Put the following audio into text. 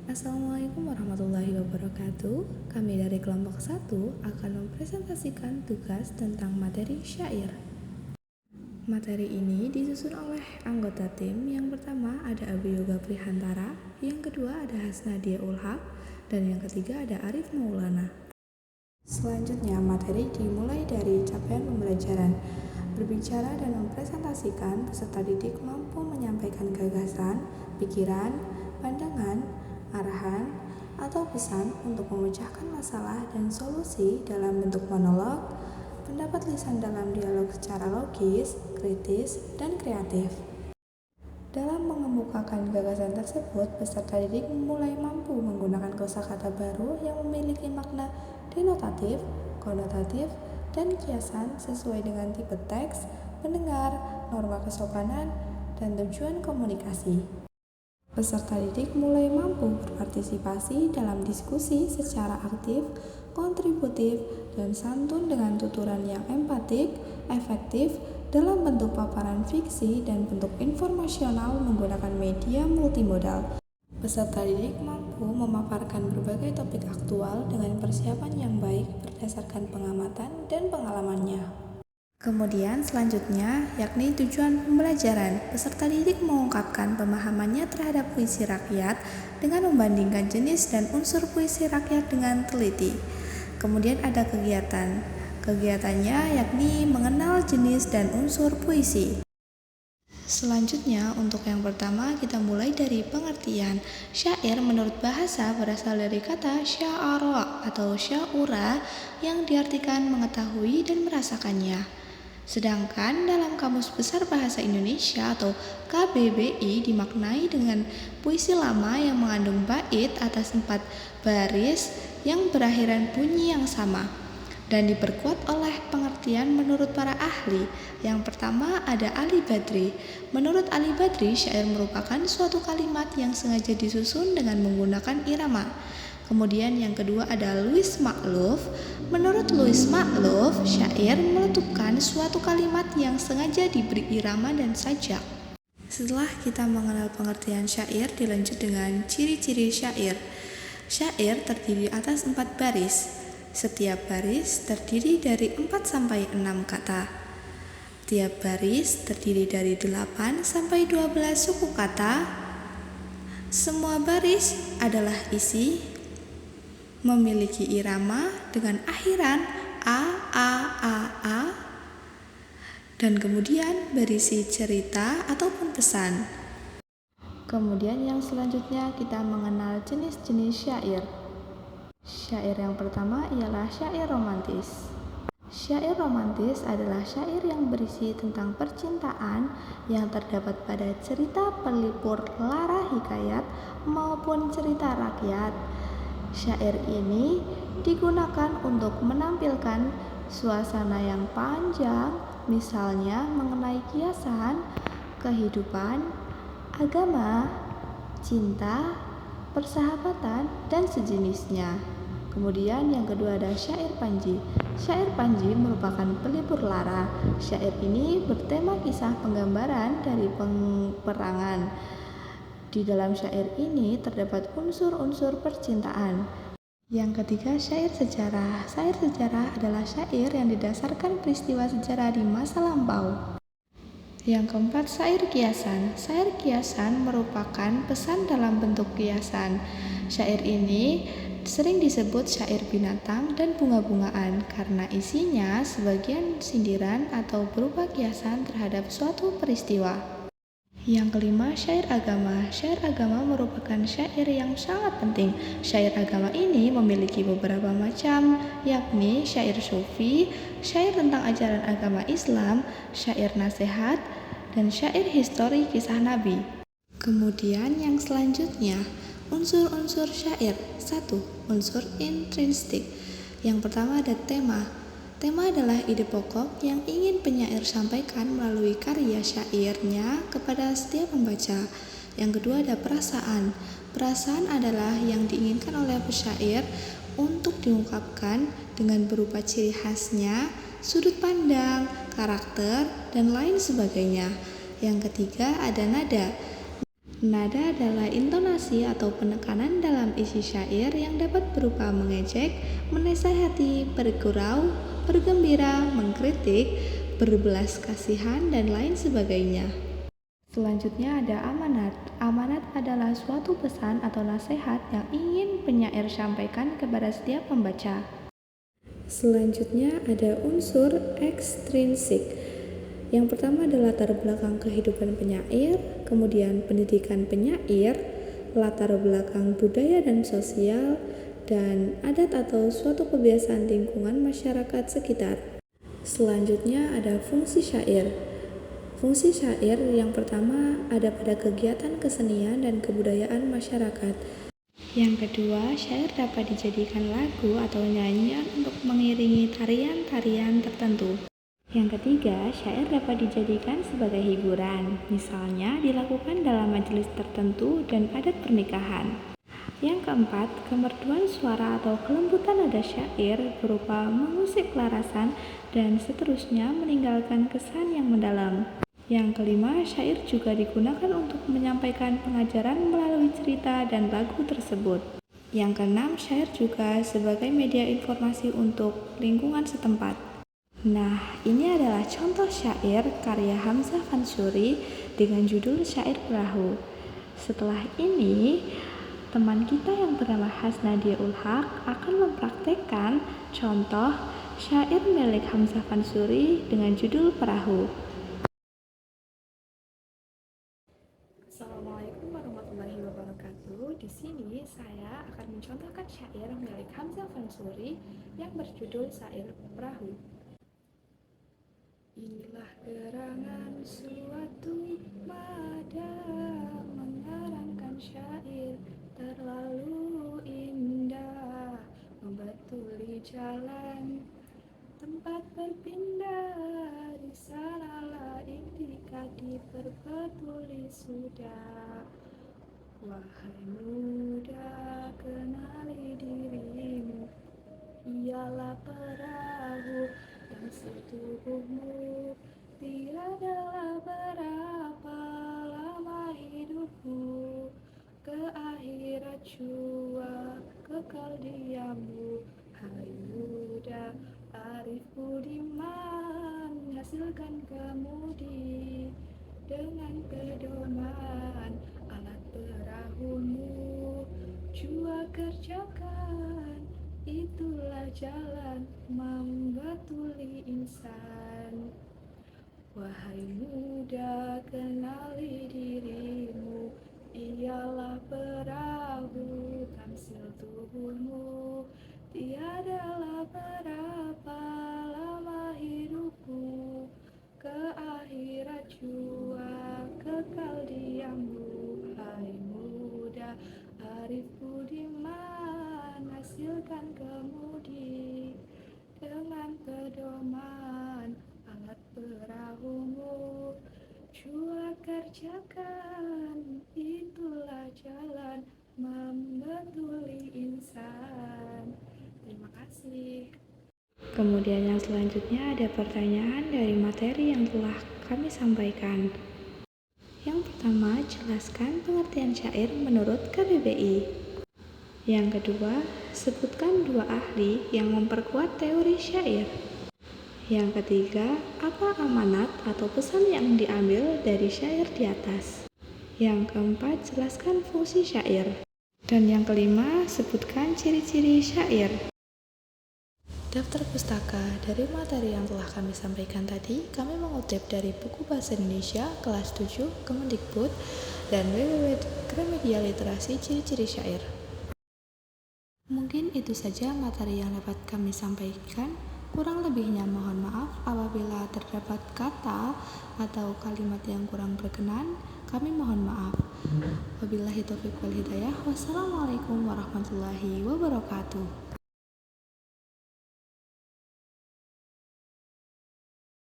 Assalamualaikum warahmatullahi wabarakatuh. Kami dari kelompok 1 akan mempresentasikan tugas tentang materi syair. Materi ini disusun oleh anggota tim. Yang pertama ada Abi Yoga Prihantara, yang kedua ada Hasnadia Ulhaq, dan yang ketiga ada Arif Maulana. Selanjutnya materi dimulai dari capaian pembelajaran. Berbicara dan mempresentasikan, peserta didik mampu menyampaikan gagasan, pikiran, pandangan, arahan, atau pesan untuk memecahkan masalah dan solusi dalam bentuk monolog, pendapat lisan dalam dialog secara logis, kritis, dan kreatif. Dalam mengemukakan gagasan tersebut, peserta didik mulai mampu menggunakan kosakata baru yang memiliki makna denotatif, konotatif, dan kiasan sesuai dengan tipe teks, pendengar, norma kesopanan, dan tujuan komunikasi. Peserta didik mulai mampu berpartisipasi dalam diskusi secara aktif, kontributif, dan santun dengan tuturan yang empatik, efektif, dalam bentuk paparan fiksi dan bentuk informasional menggunakan media multimodal. Peserta didik mampu memaparkan berbagai topik aktual dengan persiapan yang baik berdasarkan pengamatan dan pengalamannya. Kemudian selanjutnya yakni tujuan pembelajaran. Peserta didik mengungkapkan pemahamannya terhadap puisi rakyat dengan membandingkan jenis dan unsur puisi rakyat dengan teliti. Kemudian ada kegiatan. Kegiatannya yakni mengenal jenis dan unsur puisi. Selanjutnya, untuk yang pertama kita mulai dari pengertian. Syair menurut bahasa berasal dari kata sya'ara atau sya'ura yang diartikan mengetahui dan merasakannya. Sedangkan dalam Kamus Besar Bahasa Indonesia atau KBBI dimaknai dengan puisi lama yang mengandung bait atas 4 baris yang berakhiran bunyi yang sama, dan diperkuat oleh pengertian menurut para ahli. Yang pertama ada Ali Badri. Menurut Ali Badri, syair merupakan suatu kalimat yang sengaja disusun dengan menggunakan irama. Kemudian yang kedua ada Louis Makhlouf. Menurut Louis Makhlouf, syair meletupkan suatu kalimat yang sengaja diberi irama dan sajak. Setelah kita mengenal pengertian syair, dilanjut dengan ciri-ciri syair. Syair terdiri atas 4 baris. Setiap baris terdiri dari 4-6 kata. Tiap baris terdiri dari 8-12 suku kata. Semua baris adalah isi, memiliki irama dengan akhiran a, dan kemudian berisi cerita ataupun pesan. Kemudian yang selanjutnya kita mengenal jenis-jenis syair. Syair yang pertama ialah syair romantis. Syair romantis adalah syair yang berisi tentang percintaan yang terdapat pada cerita pelipur lara hikayat maupun cerita rakyat. Syair ini digunakan untuk menampilkan suasana yang panjang, misalnya mengenai kiasan, kehidupan, agama, cinta, persahabatan, dan sejenisnya. Kemudian yang kedua ada syair panji. Syair panji merupakan pelipur lara. Syair ini bertema kisah penggambaran dari peperangan. Di dalam syair ini terdapat unsur-unsur percintaan. Yang ketiga syair sejarah. Syair sejarah adalah syair yang didasarkan peristiwa sejarah di masa lampau. Yang keempat syair kiasan. Syair kiasan merupakan pesan dalam bentuk kiasan. Syair ini sering disebut syair binatang dan bunga-bungaan karena isinya sebagian sindiran atau berupa kiasan terhadap suatu peristiwa. Yang kelima syair agama. Syair agama merupakan syair yang sangat penting. Syair agama ini memiliki beberapa macam, yakni syair sufi, syair tentang ajaran agama Islam, syair nasihat, dan syair histori kisah Nabi. Kemudian yang selanjutnya unsur-unsur syair. 1. Unsur intrinsik. Yang pertama ada tema. Tema adalah ide pokok yang ingin penyair sampaikan melalui karya syairnya kepada setiap pembaca. Yang kedua ada perasaan. Perasaan adalah yang diinginkan oleh pesyair untuk diungkapkan dengan berupa ciri khasnya, sudut pandang, karakter, dan lain sebagainya. Yang ketiga ada nada. Nada adalah intonasi atau penekanan dalam isi syair yang dapat berupa mengejek, menasihati, bergurau, bergembira, mengkritik, berbelas kasihan, dan lain sebagainya. Selanjutnya ada amanat. Amanat adalah suatu pesan atau nasihat yang ingin penyair sampaikan kepada setiap pembaca. Selanjutnya ada unsur ekstrinsik. Yang pertama adalah latar belakang kehidupan penyair, kemudian pendidikan penyair, latar belakang budaya dan sosial, dan adat atau suatu kebiasaan lingkungan masyarakat sekitar. Selanjutnya ada fungsi syair. Fungsi syair yang pertama ada pada kegiatan kesenian dan kebudayaan masyarakat. Yang kedua, syair dapat dijadikan lagu atau nyanyian untuk mengiringi tarian-tarian tertentu. Yang ketiga, syair dapat dijadikan sebagai hiburan, misalnya dilakukan dalam majelis tertentu dan adat pernikahan. Yang keempat, kemerduan suara atau kelembutan nada syair berupa mengusik kelarasan dan seterusnya meninggalkan kesan yang mendalam. Yang kelima, syair juga digunakan untuk menyampaikan pengajaran melalui cerita dan lagu tersebut. Yang keenam, syair juga sebagai media informasi untuk lingkungan setempat. Nah, ini adalah contoh syair karya Hamzah Fansuri dengan judul Syair Perahu. Setelah ini, teman kita yang bernama Hasnadia Ulhaq akan mempraktekkan contoh syair milik Hamzah Fansuri dengan judul Perahu. Assalamualaikum warahmatullahi wabarakatuh. Di sini saya akan mencontohkan syair milik Hamzah Fansuri yang berjudul Syair Perahu. Inilah gerangan suatu mada mengarangkan syair terlalu indah, membatuli jalan tempat berpindah, di sanalah indikasi berbetuli sudah. Wahai muda, kenali dirimu, ialah perahu yang setubuhmu. Tiadalah berapa lama hidupmu, ke akhirat jua kekal diammu. Hai muda, arif budiman, hasilkan kemudi dengan pedoman alat perahumu. Jua kerjakan, itulah jalan membatuli insan. Wahai muda, kenali dirimu, ialah perahu tamsil tubuhmu. Tiadalah berapa lama hidupmu, ke akhirat jua kekal diammu. Hai muda, arif budiman, hasilkan kemudi dengan pedoman alat perahumu. Jua kerjakan, itulah jalan membatuli insan. Terima kasih. Kemudian yang selanjutnya ada pertanyaan dari materi yang telah kami sampaikan. Yang pertama, jelaskan pengertian syair menurut KBBI. Yang kedua, sebutkan dua ahli yang memperkuat teori syair. Yang ketiga, apa amanat atau pesan yang diambil dari syair di atas. Yang keempat, jelaskan fungsi syair. Dan yang kelima, sebutkan ciri-ciri syair. Daftar pustaka dari materi yang telah kami sampaikan tadi, kami mengutip dari buku Bahasa Indonesia kelas 7 Kemendikbud dan www.Gramedia Literasi Ciri-ciri Syair. Mungkin itu saja materi yang dapat kami sampaikan. Kurang lebihnya mohon maaf apabila terdapat kata atau kalimat yang kurang berkenan. Kami mohon maaf. Wabillahi taufiq wal hidayah. Wassalamualaikum warahmatullahi wabarakatuh.